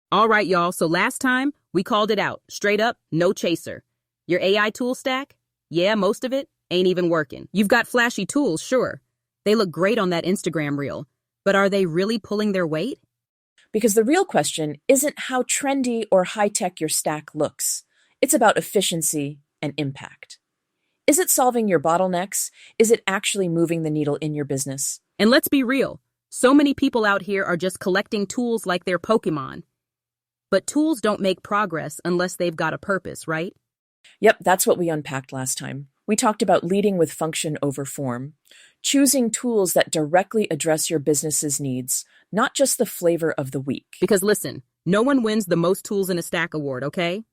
All right, y'all, so last time we called it out. Straight up, no chaser. Your AI tool stack? Yeah, most of it ain't even working. You've got flashy tools, sure. They look great on that Instagram reel. But are they really pulling their weight? Because the real question isn't how trendy or high-tech your stack looks. It's about efficiency and impact. Is it solving your bottlenecks? Is it actually moving the needle in your business? And let's be real. So many people out here are just collecting tools like they're Pokemon. But tools don't make progress unless they've got a purpose, right? Yep, that's what we unpacked last time. We talked about leading with function over form, choosing tools that directly address your business's needs, not just the flavor of the week. Because listen, no one wins the most tools in a stack award, okay?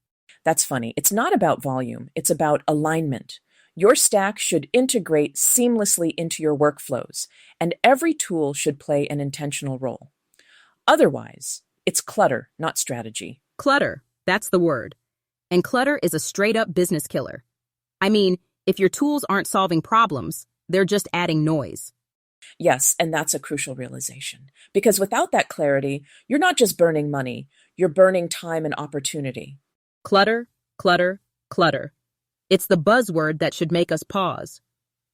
That's funny. It's not about volume, it's about alignment. Your stack should integrate seamlessly into your workflows, and every tool should play an intentional role. Otherwise, it's clutter, not strategy. Clutter, that's the word. And clutter is a straight-up business killer. I mean, if your tools aren't solving problems, they're just adding noise. Yes, and that's a crucial realization. Because without that clarity, you're not just burning money, you're burning time and opportunity. Clutter, clutter, clutter. It's the buzzword that should make us pause.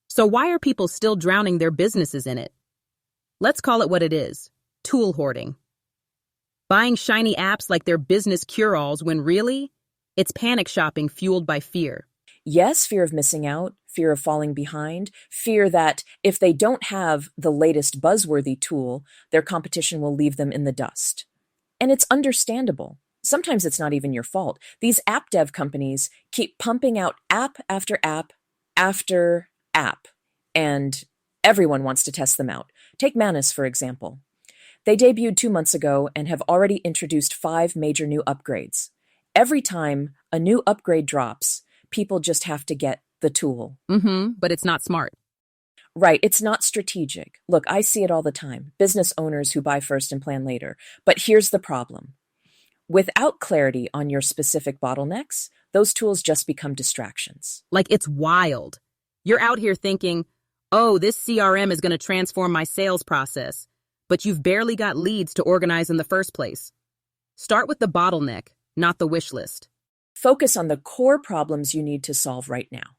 So why are people still drowning their businesses in it? Let's call it what it is: tool hoarding. Buying shiny apps like they're business cure-alls when really, it's panic shopping fueled by fear. Yes, fear of missing out, fear of falling behind, fear that if they don't have the latest buzzworthy tool, their competition will leave them in the dust. And it's understandable. Sometimes it's not even your fault. These app dev companies keep pumping out app after app after app, and everyone wants to test them out. Take Manus, for example. They debuted 2 months ago and have already introduced 5 major new upgrades. Every time a new upgrade drops, people just have to get the tool. But it's not smart. Right, it's not strategic. Look, I see it all the time. Business owners who buy first and plan later. But here's the problem. Without clarity on your specific bottlenecks, those tools just become distractions. Like, it's wild. You're out here thinking, oh, this CRM is going to transform my sales process, but you've barely got leads to organize in the first place. Start with the bottleneck, not the wish list. Focus on the core problems you need to solve right now.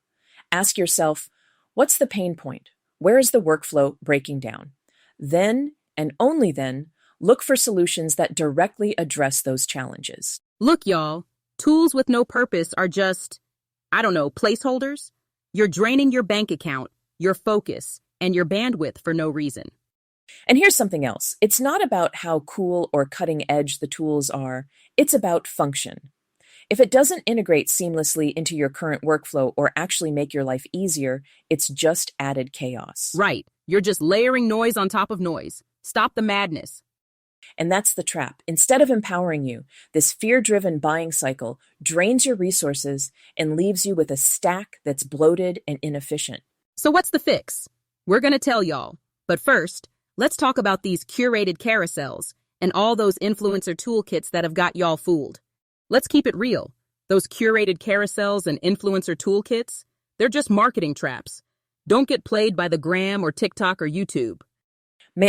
Ask yourself, what's the pain point? Where is the workflow breaking down? Then, and only then, look for solutions that directly address those challenges. Look, y'all, tools with no purpose are just, placeholders. You're draining your bank account, your focus, and your bandwidth for no reason. And here's something else. It's not about how cool or cutting edge the tools are. It's about function. If it doesn't integrate seamlessly into your current workflow or actually make your life easier, it's just added chaos. Right. You're just layering noise on top of noise. Stop the madness. And that's the trap. Instead of empowering you, this fear-driven buying cycle drains your resources and leaves you with a stack that's bloated and inefficient. So what's the fix? We're going to tell y'all. But first, let's talk about these curated carousels and all those influencer toolkits that have got y'all fooled. Let's keep it real. Those curated carousels and influencer toolkits, they're just marketing traps. Don't get played by the gram or TikTok or YouTube.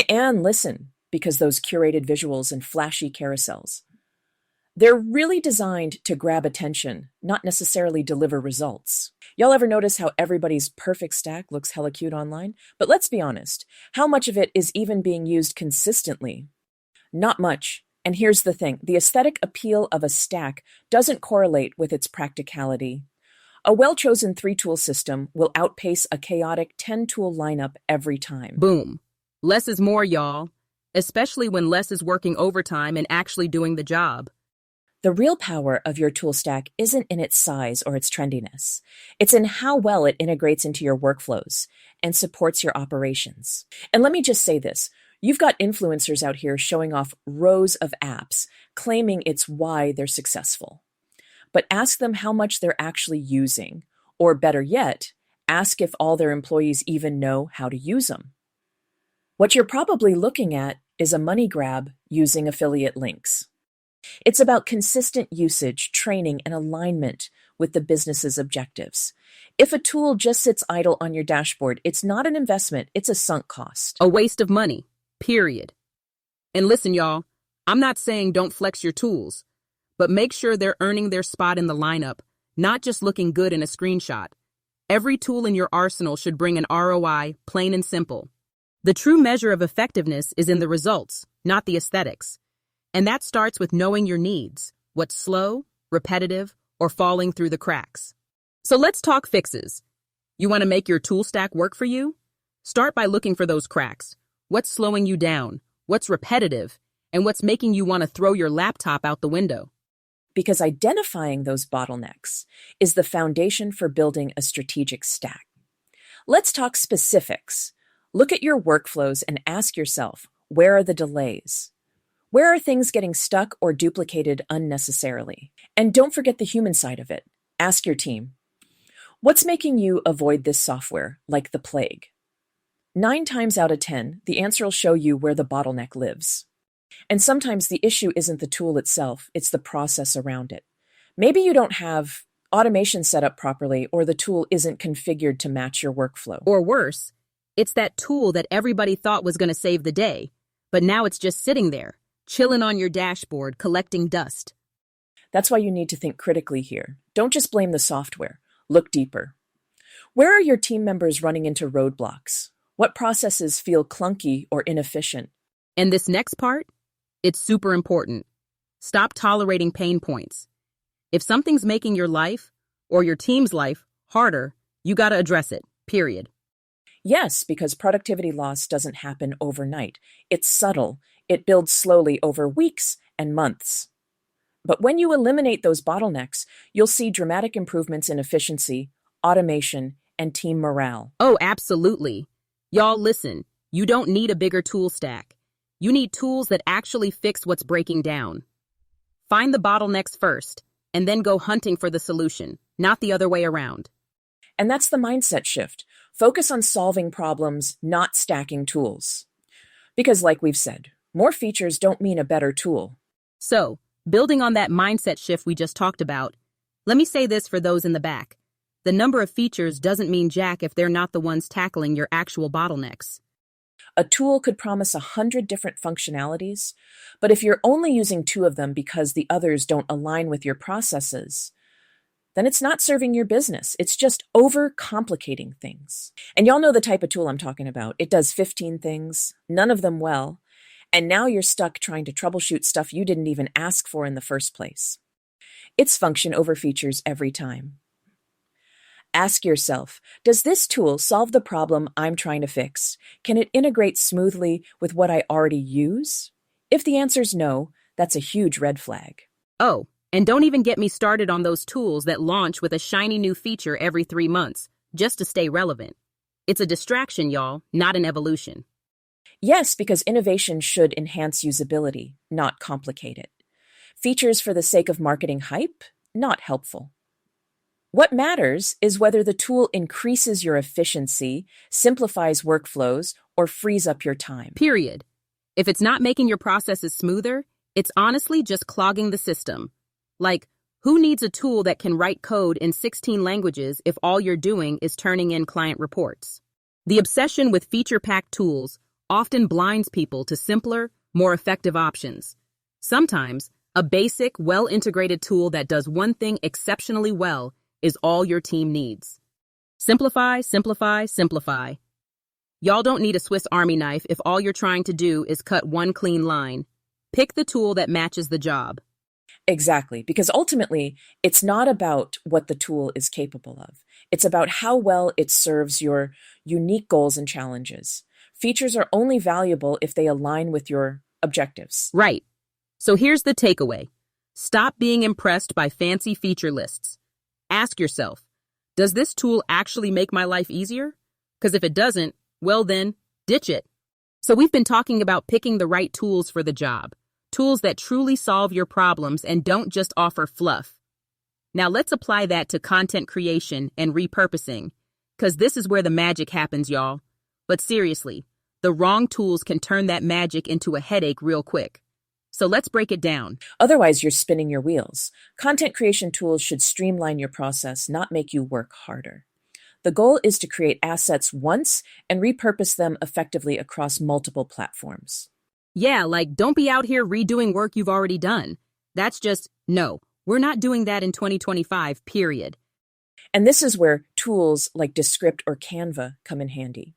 And listen, because those curated visuals and flashy carousels, they're really designed to grab attention, not necessarily deliver results. Y'all ever notice how everybody's perfect stack looks hella cute online? But let's be honest, how much of it is even being used consistently? Not much. And here's the thing, the aesthetic appeal of a stack doesn't correlate with its practicality. A well-chosen 3-tool system will outpace a chaotic 10-tool lineup every time. Boom. Less is more, y'all. Especially when less is working overtime and actually doing the job. The real power of your tool stack isn't in its size or its trendiness. It's in how well it integrates into your workflows and supports your operations. And let me just say this. You've got influencers out here showing off rows of apps, claiming it's why they're successful. But ask them how much they're actually using, or better yet, ask if all their employees even know how to use them. What you're probably looking at is a money grab using affiliate links. It's about consistent usage, training, and alignment with the business's objectives. If a tool just sits idle on your dashboard, it's not an investment, it's a sunk cost. A waste of money. Period. And listen, y'all, I'm not saying don't flex your tools, but make sure they're earning their spot in the lineup, not just looking good in a screenshot. Every tool in your arsenal should bring an ROI, plain and simple. The true measure of effectiveness is in the results, not the aesthetics. And that starts with knowing your needs, what's slow, repetitive, or falling through the cracks. So let's talk fixes. You want to make your tool stack work for you? Start by looking for those cracks. What's slowing you down? What's repetitive? And what's making you want to throw your laptop out the window? Because identifying those bottlenecks is the foundation for building a strategic stack. Let's talk specifics. Look at your workflows and ask yourself, where are the delays? Where are things getting stuck or duplicated unnecessarily? And don't forget the human side of it. Ask your team, what's making you avoid this software like the plague? 9 times out of 10, the answer will show you where the bottleneck lives. And sometimes the issue isn't the tool itself, it's the process around it. Maybe you don't have automation set up properly, or the tool isn't configured to match your workflow. Or worse, it's that tool that everybody thought was going to save the day, but now it's just sitting there, chilling on your dashboard, collecting dust. That's why you need to think critically here. Don't just blame the software. Look deeper. Where are your team members running into roadblocks? What processes feel clunky or inefficient? And this next part? It's super important. Stop tolerating pain points. If something's making your life, or your team's life, harder, you gotta address it, period. Yes, because productivity loss doesn't happen overnight. It's subtle. It builds slowly over weeks and months. But when you eliminate those bottlenecks, you'll see dramatic improvements in efficiency, automation, and team morale. Oh, absolutely. Y'all listen, you don't need a bigger tool stack. You need tools that actually fix what's breaking down. Find the bottlenecks first, and then go hunting for the solution, not the other way around. And that's the mindset shift. Focus on solving problems, not stacking tools. Because like we've said, more features don't mean a better tool. So, building on that mindset shift we just talked about, let me say this for those in the back. The number of features doesn't mean jack if they're not the ones tackling your actual bottlenecks. A tool could promise 100 different functionalities, but if you're only using 2 of them because the others don't align with your processes, then it's not serving your business. It's just overcomplicating things. And y'all know the type of tool I'm talking about. It does 15 things, none of them well, and now you're stuck trying to troubleshoot stuff you didn't even ask for in the first place. It's function over features every time. Ask yourself, does this tool solve the problem I'm trying to fix? Can it integrate smoothly with what I already use? If the answer's no, that's a huge red flag. Oh, and don't even get me started on those tools that launch with a shiny new feature every 3 months, just to stay relevant. It's a distraction, y'all, not an evolution. Yes, because innovation should enhance usability, not complicate it. Features for the sake of marketing hype? Not helpful. What matters is whether the tool increases your efficiency, simplifies workflows, or frees up your time. Period. If it's not making your processes smoother, it's honestly just clogging the system. Like, who needs a tool that can write code in 16 languages if all you're doing is turning in client reports? The obsession with feature-packed tools often blinds people to simpler, more effective options. Sometimes, a basic, well-integrated tool that does one thing exceptionally well is all your team needs. Simplify, simplify, simplify. Y'all don't need a Swiss Army knife if all you're trying to do is cut one clean line. Pick the tool that matches the job. Exactly, because ultimately, it's not about what the tool is capable of. It's about how well it serves your unique goals and challenges. Features are only valuable if they align with your objectives. Right. So here's the takeaway. Stop being impressed by fancy feature lists. Ask yourself, does this tool actually make my life easier? Because if it doesn't, well then, ditch it. So we've been talking about picking the right tools for the job. Tools that truly solve your problems and don't just offer fluff. Now let's apply that to content creation and repurposing, because this is where the magic happens, y'all. But seriously, the wrong tools can turn that magic into a headache real quick. So let's break it down. Otherwise, you're spinning your wheels. Content creation tools should streamline your process, not make you work harder. The goal is to create assets once and repurpose them effectively across multiple platforms. Yeah, like don't be out here redoing work you've already done. That's just, no, we're not doing that in 2025, period. And this is where tools like Descript or Canva come in handy.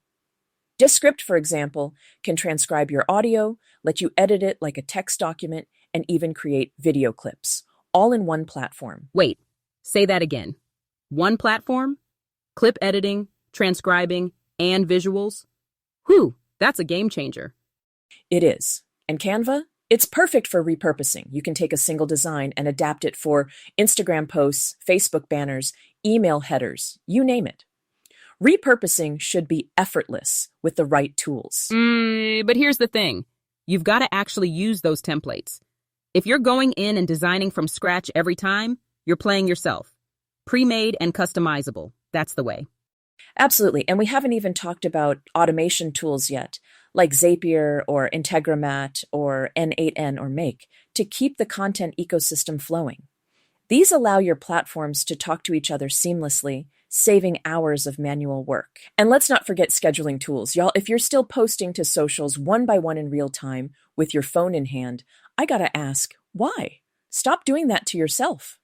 Descript, for example, can transcribe your audio, let you edit it like a text document, and even create video clips, all in one platform. Wait, say that again. One platform? Clip editing, transcribing, and visuals? Whew, that's a game changer. It is. And Canva? It's perfect for repurposing. You can take a single design and adapt it for Instagram posts, Facebook banners, email headers, you name it. Repurposing should be effortless with the right tools. But here's the thing. You've got to actually use those templates. If you're going in and designing from scratch every time, you're playing yourself. Pre-made and customizable. That's the way. Absolutely. And we haven't even talked about automation tools yet, like Zapier or Integromat or N8N or Make, to keep the content ecosystem flowing. These allow your platforms to talk to each other seamlessly, saving hours of manual work. And let's not forget scheduling tools. Y'all, if you're still posting to socials one by one in real time with your phone in hand, I gotta ask, why? Stop doing that to yourself.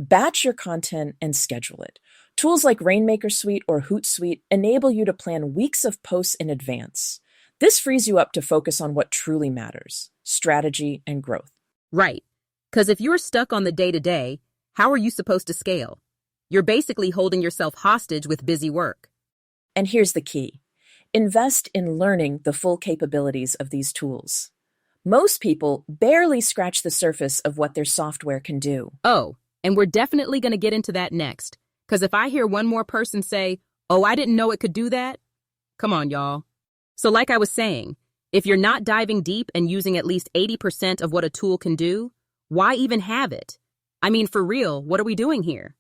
Batch your content and schedule it. Tools like Rainmaker Suite or Hootsuite enable you to plan weeks of posts in advance. This frees you up to focus on what truly matters, strategy and growth. Right. Because if you're stuck on the day-to-day, how are you supposed to scale? You're basically holding yourself hostage with busy work. And here's the key. Invest in learning the full capabilities of these tools. Most people barely scratch the surface of what their software can do. Oh, and we're definitely going to get into that next. Because if I hear one more person say, oh, I didn't know it could do that, come on, y'all. So like I was saying, if you're not diving deep and using at least 80% of what a tool can do, why even have it? I mean, for real, what are we doing here?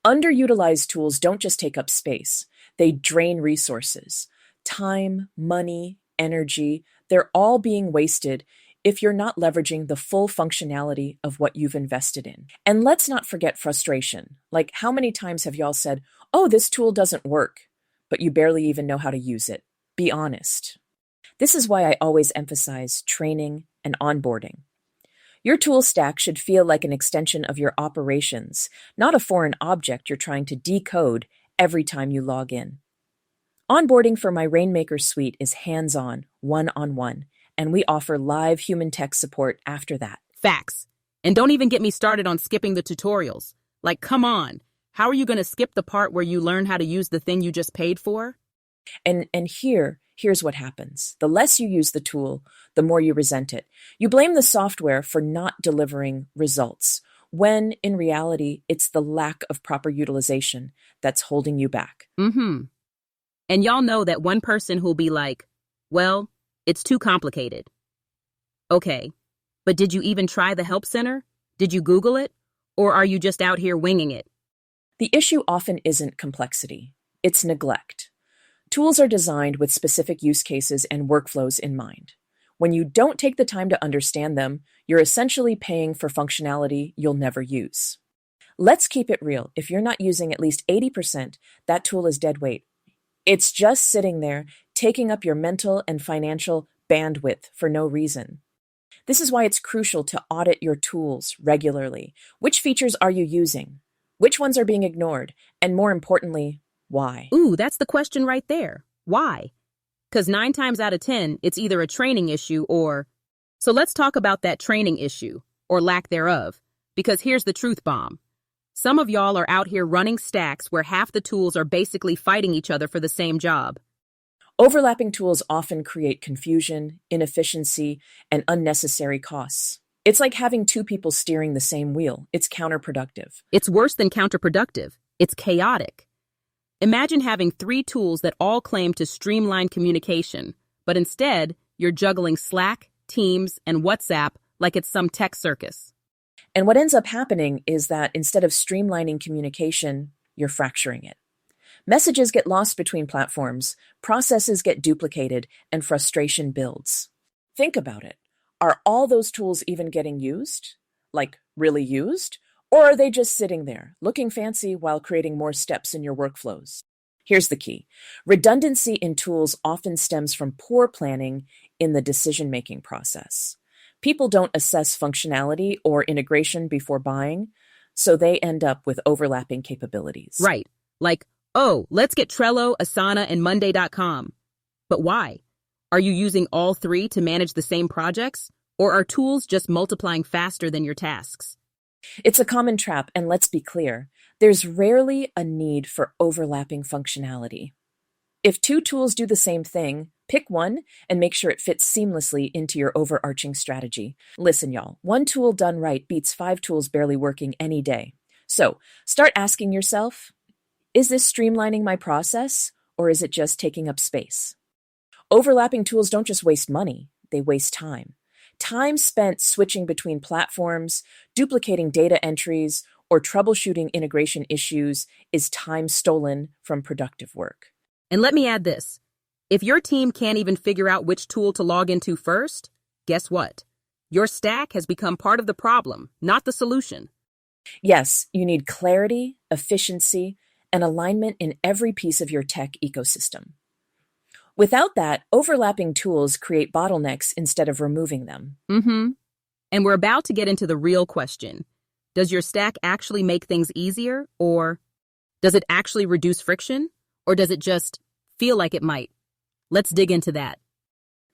Underutilized tools don't just take up space. They drain resources. Time, money, energy, they're all being wasted if you're not leveraging the full functionality of what you've invested in. And let's not forget frustration. Like, how many times have y'all said, oh, this tool doesn't work, but you barely even know how to use it? Be honest. This is why I always emphasize training and onboarding. Your tool stack should feel like an extension of your operations, not a foreign object you're trying to decode every time you log in. Onboarding for my Rainmaker Suite is hands-on, one-on-one, and we offer live human tech support after that. Facts. And don't even get me started on skipping the tutorials. Like, come on. How are you going to skip the part where you learn how to use the thing you just paid for? And here's what happens. The less you use the tool, the more you resent it. You blame the software for not delivering results, when in reality, it's the lack of proper utilization that's holding you back. And y'all know that one person who'll be like, well, it's too complicated. Okay, but did you even try the help center? Did you Google it? Or are you just out here winging it? The issue often isn't complexity. It's neglect. Tools are designed with specific use cases and workflows in mind. When you don't take the time to understand them, you're essentially paying for functionality you'll never use. Let's keep it real. If you're not using at least 80%, that tool is dead weight. It's just sitting there, taking up your mental and financial bandwidth for no reason. This is why it's crucial to audit your tools regularly. Which features are you using? Which ones are being ignored? And more importantly, why? Ooh, that's the question right there. Why? Because 9 times out of 10, it's either a training issue or... So let's talk about that training issue, or lack thereof, because here's the truth bomb. Some of y'all are out here running stacks where half the tools are basically fighting each other for the same job. Overlapping tools often create confusion, inefficiency, and unnecessary costs. It's like having 2 people steering the same wheel. It's counterproductive. It's worse than counterproductive. It's chaotic. Imagine having 3 tools that all claim to streamline communication, but instead, you're juggling Slack, Teams, and WhatsApp like it's some tech circus. And what ends up happening is that instead of streamlining communication, you're fracturing it. Messages get lost between platforms, processes get duplicated, and frustration builds. Think about it. Are all those tools even getting used? Like, really used? Or are they just sitting there, looking fancy while creating more steps in your workflows? Here's the key. Redundancy in tools often stems from poor planning in the decision-making process. People don't assess functionality or integration before buying, so they end up with overlapping capabilities. Right. Like, oh, let's get Trello, Asana, and Monday.com. But why? Are you using all three to manage the same projects? Or are tools just multiplying faster than your tasks? It's a common trap, and let's be clear, there's rarely a need for overlapping functionality. If two tools do the same thing, pick one and make sure it fits seamlessly into your overarching strategy. Listen, y'all, one tool done right beats 5 tools barely working any day. So, start asking yourself, is this streamlining my process, or is it just taking up space? Overlapping tools don't just waste money, they waste time. Time spent switching between platforms, duplicating data entries, or troubleshooting integration issues is time stolen from productive work. And let me add this. If your team can't even figure out which tool to log into first, guess what? Your stack has become part of the problem, not the solution. Yes, you need clarity, efficiency, and alignment in every piece of your tech ecosystem. Without that, overlapping tools create bottlenecks instead of removing them. And we're about to get into the real question. Does your stack actually make things easier, or does it actually reduce friction, or does it just feel like it might? Let's dig into that.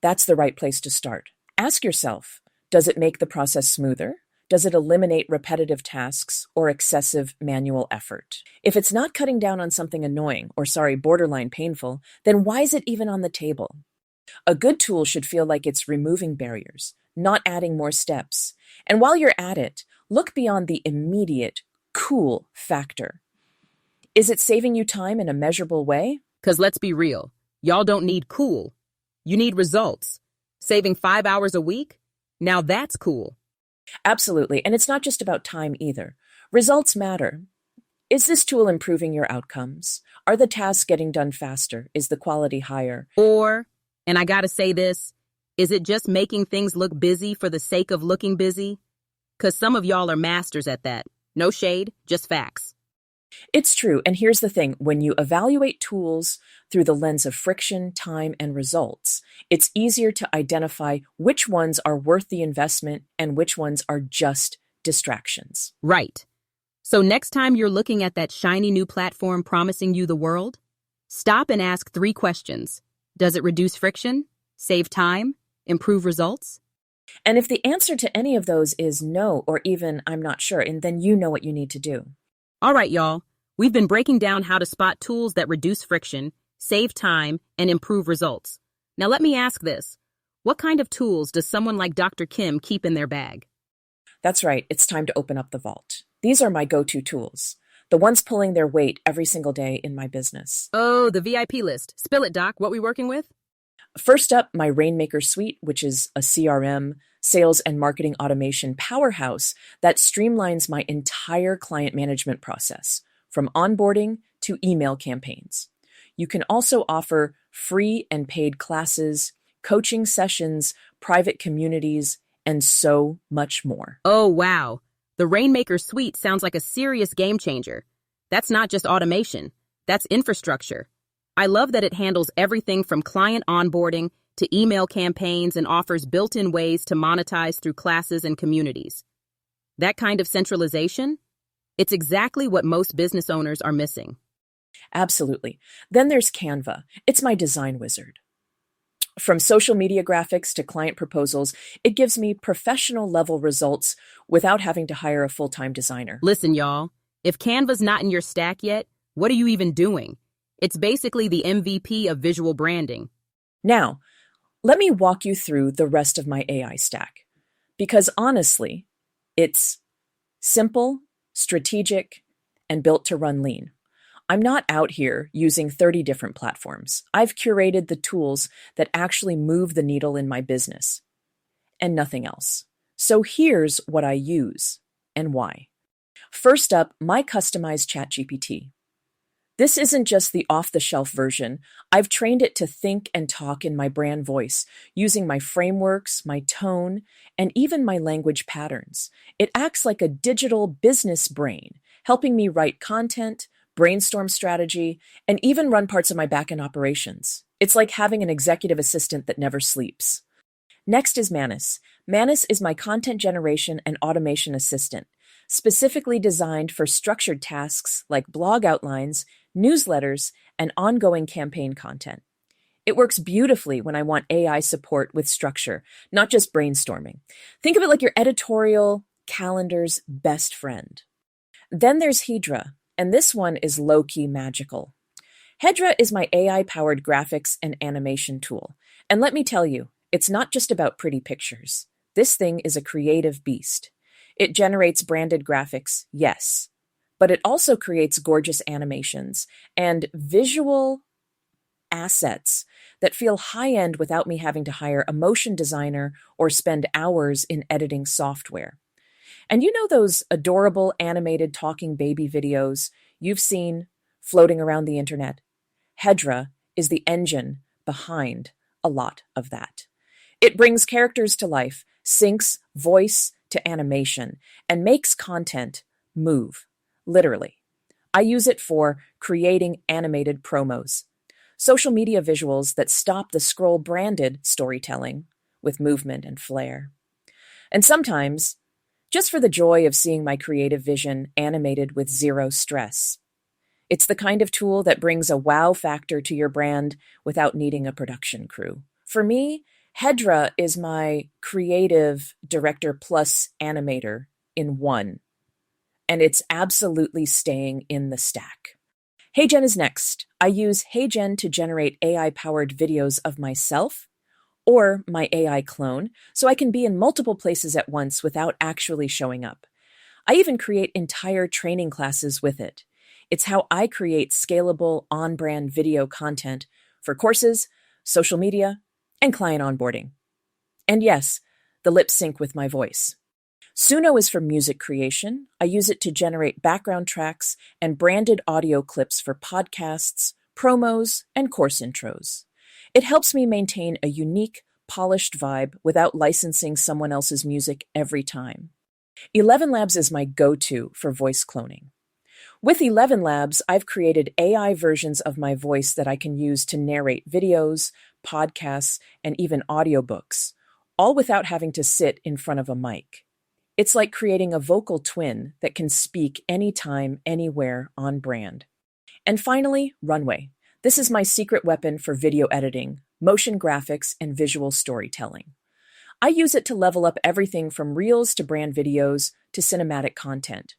That's the right place to start. Ask yourself, does it make the process smoother? Does it eliminate repetitive tasks or excessive manual effort? If it's not cutting down on something annoying or, borderline painful, then why is it even on the table? A good tool should feel like it's removing barriers, not adding more steps. And while you're at it, look beyond the immediate, cool factor. Is it saving you time in a measurable way? Because let's be real, y'all don't need cool. You need results. Saving 5 hours a week? Now that's cool. Absolutely, and it's not just about time either. Results matter. Is this tool improving your outcomes? Are the tasks getting done faster? Is the quality higher? Or, and I gotta say this, is it just making things look busy for the sake of looking busy? Because some of y'all are masters at that. No shade, just facts. It's true, and here's the thing. When you evaluate tools through the lens of friction, time, and results, it's easier to identify which ones are worth the investment and which ones are just distractions. Right. So next time you're looking at that shiny new platform promising you the world, stop and ask 3 questions. Does it reduce friction? Save time? Improve results? And if the answer to any of those is no, or even I'm not sure, and then you know what you need to do. All right, y'all. We've been breaking down how to spot tools that reduce friction, save time, and improve results. Now let me ask this. What kind of tools does someone like Dr. Kim keep in their bag? That's right. It's time to open up the vault. These are my go-to tools, the ones pulling their weight every single day in my business. Oh, the VIP list. Spill it, Doc. What we working with? First up, my Rainmaker Suite, which is a CRM, sales and marketing automation powerhouse that streamlines my entire client management process, from onboarding to email campaigns. You can also offer free and paid classes, coaching sessions, private communities, and so much more. Oh, wow. The Rainmaker Suite sounds like a serious game changer. That's not just automation. That's infrastructure. I love that it handles everything from client onboarding to email campaigns and offers built-in ways to monetize through classes and communities. That kind of centralization? It's exactly what most business owners are missing. Absolutely. Then there's Canva. It's my design wizard. From social media graphics to client proposals, it gives me professional-level results without having to hire a full-time designer. Listen, y'all, if Canva's not in your stack yet, what are you even doing? It's basically the MVP of visual branding. Now, let me walk you through the rest of my AI stack. Because honestly, it's simple, strategic, and built to run lean. I'm not out here using 30 different platforms. I've curated the tools that actually move the needle in my business, and nothing else. So here's what I use and why. First up, my customized ChatGPT. This isn't just the off-the-shelf version. I've trained it to think and talk in my brand voice, using my frameworks, my tone, and even my language patterns. It acts like a digital business brain, helping me write content, brainstorm strategy, and even run parts of my back-end operations. It's like having an executive assistant that never sleeps. Next is Manus. Manus is my content generation and automation assistant, specifically designed for structured tasks like blog outlines, newsletters, and ongoing campaign content. It works beautifully when I want AI support with structure, not just brainstorming. Think of it like your editorial calendar's best friend. Then there's Hedra, and this one is low-key magical. Hedra is my AI-powered graphics and animation tool. And let me tell you, it's not just about pretty pictures. This thing is a creative beast. It generates branded graphics, yes, but it also creates gorgeous animations and visual assets that feel high-end without me having to hire a motion designer or spend hours in editing software. And you know those adorable animated talking baby videos you've seen floating around the internet? Hedra is the engine behind a lot of that. It brings characters to life, syncs voice to animation, and makes content move, literally. I use it for creating animated promos, social media visuals that stop the scroll-branded storytelling with movement and flair. And sometimes, just for the joy of seeing my creative vision animated with zero stress. It's the kind of tool that brings a wow factor to your brand without needing a production crew. For me, Hedra is my creative director plus animator in one, and it's absolutely staying in the stack. HeyGen is next. I use HeyGen to generate AI-powered videos of myself or my AI clone, so I can be in multiple places at once without actually showing up. I even create entire training classes with it. It's how I create scalable, on-brand video content for courses, social media, and client onboarding. And yes, the lip sync with my voice. Suno is for music creation. I use it to generate background tracks and branded audio clips for podcasts, promos, and course intros. It helps me maintain a unique, polished vibe without licensing someone else's music every time. 11 Labs is my go-to for voice cloning. With 11 Labs, I've created AI versions of my voice that I can use to narrate videos, podcasts, and even audiobooks, all without having to sit in front of a mic. It's like creating a vocal twin that can speak anytime, anywhere, on brand. And finally, Runway. This is my secret weapon for video editing, motion graphics, and visual storytelling. I use it to level up everything from reels to brand videos to cinematic content.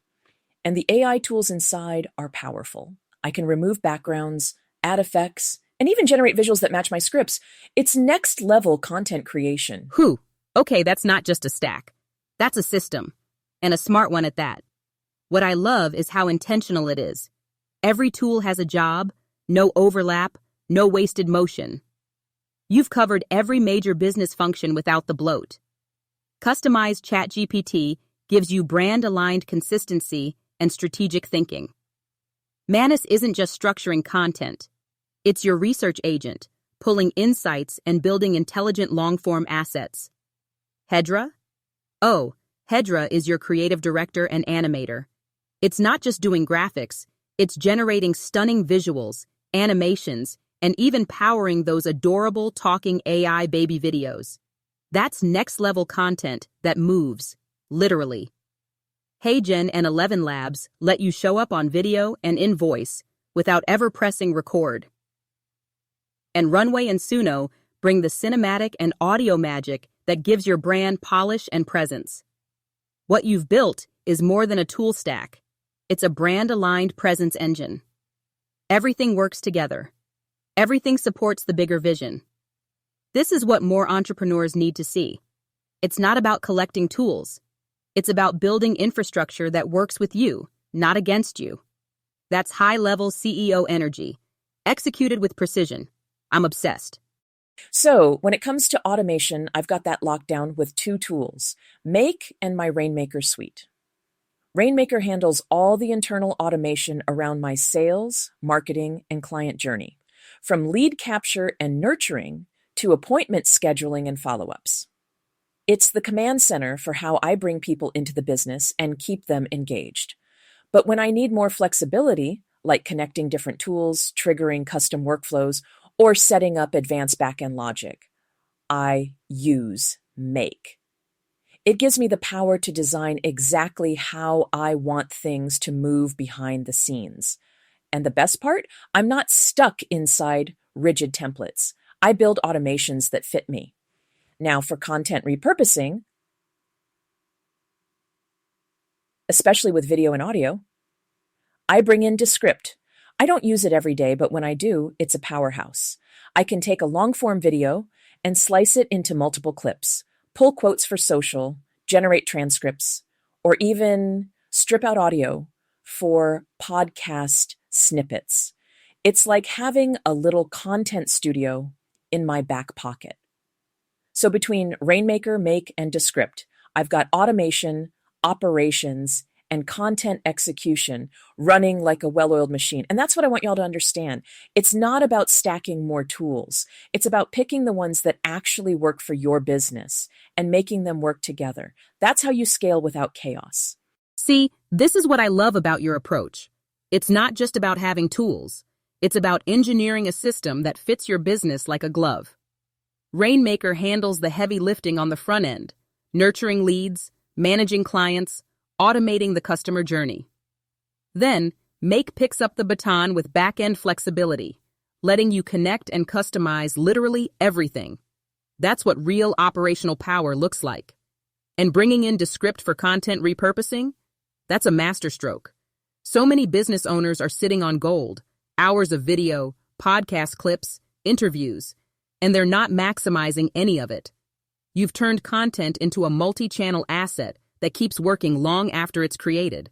And the AI tools inside are powerful. I can remove backgrounds, add effects, and even generate visuals that match my scripts. It's next-level content creation. Whew. Okay, that's not just a stack. That's a system, and a smart one at that. What I love is how intentional it is. Every tool has a job, no overlap, no wasted motion. You've covered every major business function without the bloat. Customized ChatGPT gives you brand-aligned consistency and strategic thinking. Manus isn't just structuring content. It's your research agent, pulling insights and building intelligent long-form assets. Hedra? Oh, Hedra is your creative director and animator. It's not just doing graphics, it's generating stunning visuals, animations, and even powering those adorable talking AI baby videos. That's next-level content that moves, literally. HeyGen and 11 Labs let you show up on video and in voice without ever pressing record. And Runway and Suno bring the cinematic and audio magic that gives your brand polish and presence. What you've built is more than a tool stack. It's a brand-aligned presence engine. Everything works together. Everything supports the bigger vision. This is what more entrepreneurs need to see. It's not about collecting tools. It's about building infrastructure that works with you, not against you. That's high-level CEO energy, executed with precision. I'm obsessed. So, when it comes to automation, I've got that locked down with two tools, Make and my Rainmaker suite. Rainmaker handles all the internal automation around my sales, marketing, and client journey, from lead capture and nurturing to appointment scheduling and follow-ups. It's the command center for how I bring people into the business and keep them engaged. But when I need more flexibility, like connecting different tools, triggering custom workflows, or setting up advanced backend logic. I use make. It gives me the power to design exactly how I want things to move behind the scenes. And the best part, I'm not stuck inside rigid templates. I build automations that fit me. Now, for content repurposing, especially with video and audio, I bring in Descript. I don't use it every day, but when I do, it's a powerhouse. I can take a long-form video and slice it into multiple clips, pull quotes for social, generate transcripts, or even strip out audio for podcast snippets. It's like having a little content studio in my back pocket. So between Rainmaker, Make, and Descript, I've got automation, operations, and content execution running like a well-oiled machine. And that's what I want y'all to understand. It's not about stacking more tools. It's about picking the ones that actually work for your business and making them work together. That's how you scale without chaos. See, this is what I love about your approach. It's not just about having tools. It's about engineering a system that fits your business like a glove. Rainmaker handles the heavy lifting on the front end, nurturing leads, managing clients, automating the customer journey. Then, Make picks up the baton with back-end flexibility, letting you connect and customize literally everything. That's what real operational power looks like. And bringing in Descript for content repurposing? That's a masterstroke. So many business owners are sitting on gold, hours of video, podcast clips, interviews, and they're not maximizing any of it. You've turned content into a multi-channel asset that keeps working long after it's created.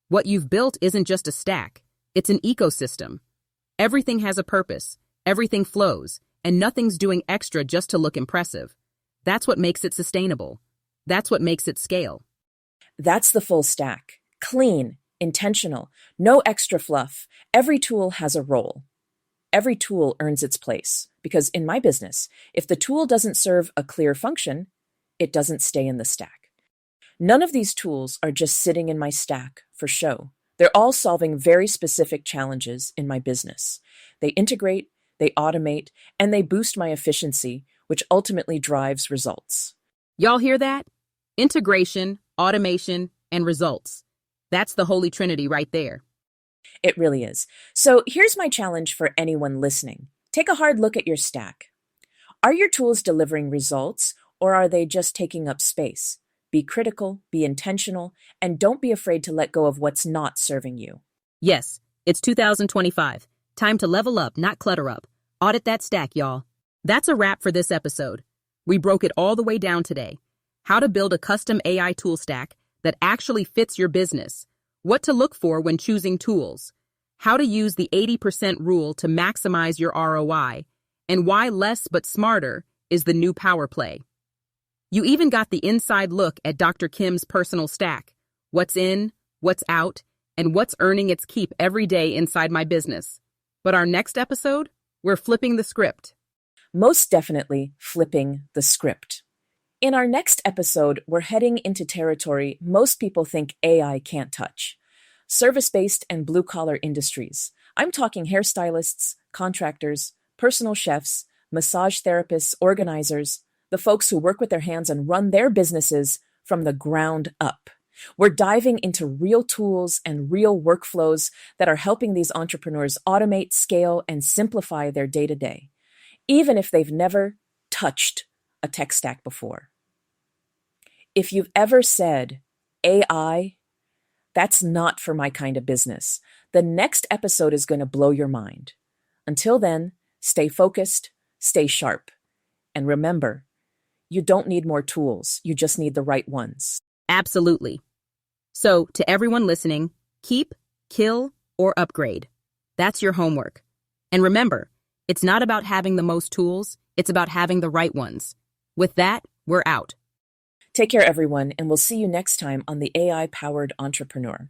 What you've built isn't just a stack, it's an ecosystem. Everything has a purpose, everything flows, and nothing's doing extra just to look impressive. That's what makes it sustainable. That's what makes it scale. That's the full stack. Clean, intentional, no extra fluff. Every tool has a role. Every tool earns its place. Because in my business, if the tool doesn't serve a clear function, it doesn't stay in the stack. None of these tools are just sitting in my stack for show. They're all solving very specific challenges in my business. They integrate, they automate, and they boost my efficiency, which ultimately drives results. Y'all hear that? Integration, automation, and results. That's the holy trinity right there. It really is. So here's my challenge for anyone listening. Take a hard look at your stack. Are your tools delivering results, or are they just taking up space? Be critical, be intentional, and don't be afraid to let go of what's not serving you. Yes, it's 2025. Time to level up, not clutter up. Audit that stack, y'all. That's a wrap for this episode. We broke it all the way down today. How to build a custom AI tool stack that actually fits your business. What to look for when choosing tools. How to use the 80% rule to maximize your ROI. And why less but smarter is the new power play. You even got the inside look at Dr. Kim's personal stack. What's in, what's out, and what's earning its keep every day inside my business. But our next episode, we're flipping the script. Most definitely flipping the script. In our next episode, we're heading into territory most people think AI can't touch. Service-based and blue-collar industries. I'm talking hairstylists, contractors, personal chefs, massage therapists, organizers, the folks who work with their hands and run their businesses from the ground up. We're diving into real tools and real workflows that are helping these entrepreneurs automate, scale, and simplify their day-to-day, even if they've never touched a tech stack before. If you've ever said, AI, that's not for my kind of business, the next episode is going to blow your mind. Until then, stay focused, stay sharp, and remember, you don't need more tools, you just need the right ones. Absolutely. So, to everyone listening, keep, kill, or upgrade. That's your homework. And remember, it's not about having the most tools, it's about having the right ones. With that, we're out. Take care, everyone, and we'll see you next time on The AI-Powered Entrepreneur.